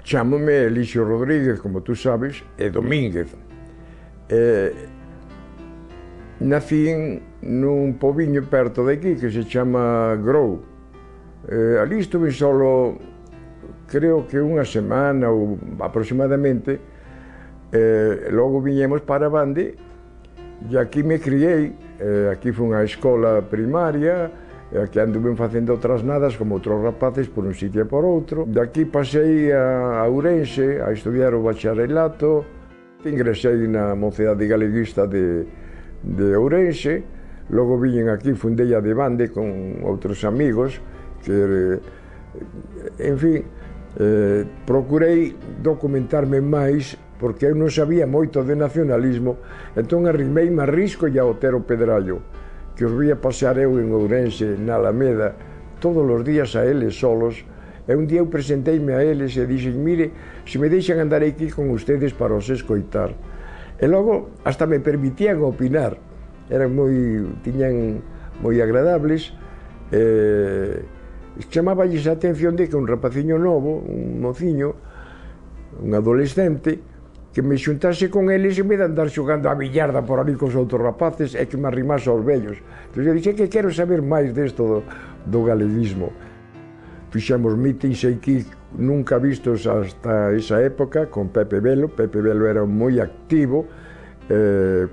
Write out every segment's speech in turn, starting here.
Chámome Elixio Rodríguez, como tú sabes, e Domínguez. Nací nun pobiño perto de aquí que se chama Grou. Ali estuve solo, creo que unha semana ou aproximadamente. Logo viñemos para Bande e aquí me criei. Aquí foi unha escola primaria, aquí anduve facendo outras nadas como outros rapaces por un sitio e por outro. De aquí pasei a Ourense a estudiar o bacharelato, ingresei na Mocidade Galeguista de Ourense, logo viñen aquí, fundei a de Bande con outros amigos, que, en fin, procurei documentarme máis, porque eu non sabía moito de nacionalismo, entón arrimei-me a risco e a Otero Pedrallo, que os vía pasear eu en Ourense, na Alameda, todos os días a eles solos, e un día eu presenteime a eles e dixen, mire, se me deixan andar aquí con ustedes para os escoitar. E logo, hasta me permitían opinar, tiñan moi agradables, chamaballes a atención de que un rapaciño novo, un mociño, un adolescente, que me xuntase con eles e me de andar xogando a billarda por ali cos outros rapaces e que me arrimase aos vellos. Entón eu dixen que quero saber máis desto do galeguismo. Fixemos mítins aquí nunca vistos hasta esa época con Pepe Velo. Pepe Velo era moi activo.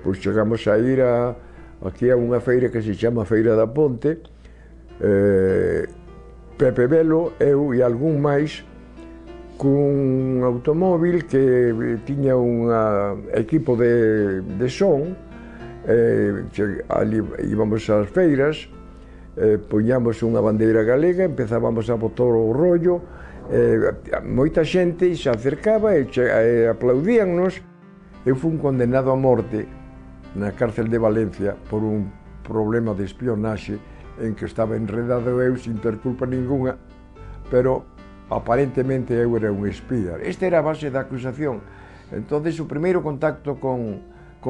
Pois chegamos a ir aquí a unha feira que se chama Feira da Ponte. Pepe Velo, eu e algún máis, cun automóvil que tiña un equipo de son. Ali íbamos ás feiras, poñamos unha bandeira galega, empezábamos a botar o rollo, moita xente se acercaba e aplaudíannos. Eu fui condenado a morte na cárcel de Valencia por un problema de espionaxe en que estaba enredado eu sin ter culpa ninguna, pero aparentemente eu era un espía. Esta era a base da acusación. Entón, o primeiro contacto con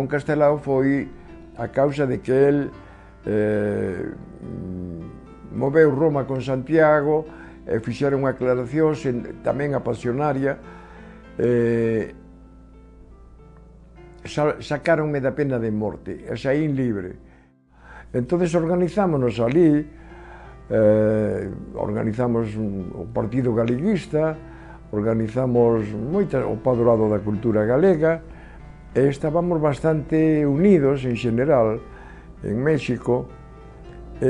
Castelao foi a causa de que el moveu Roma con Santiago, fixeron aclaracións tamén a pasionaria, sacáronme da pena de morte, e saín libre. Entón, organizámonos ali, organizamos o Partido Galeguista, organizamos o Padroado da Cultura Galega, e estábamos bastante unidos en xeral en México.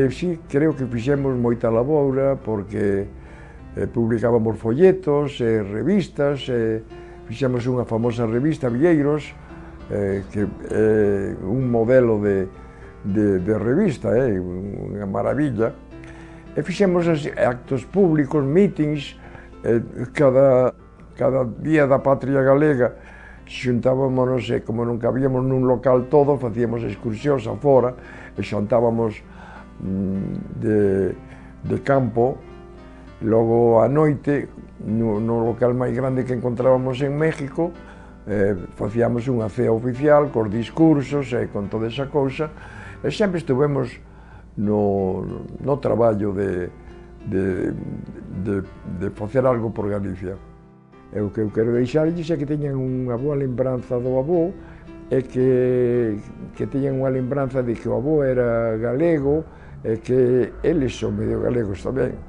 Sí, creo que fixemos moita laboura porque publicábamos folletos e revistas, fixemos unha famosa revista, Vieiros, que é un modelo de revista, unha maravilla. E fixemos actos públicos, mítins, cada día da Patria Galega xuntábamos, como non cabíamos nun local todo, facíamos excursións afora e xantábamos de campo. Logo a noite, no local máis grande que encontrábamos en México, facíamos unha cea oficial cos discursos e con toda esa cousa, e sempre estuvemos no traballo de facer algo por Galicia. E o que eu quero deixarlles é que teñan unha boa lembranza do avó e que teñan unha lembranza de que o avó era galego e que eles son medio galegos tamén.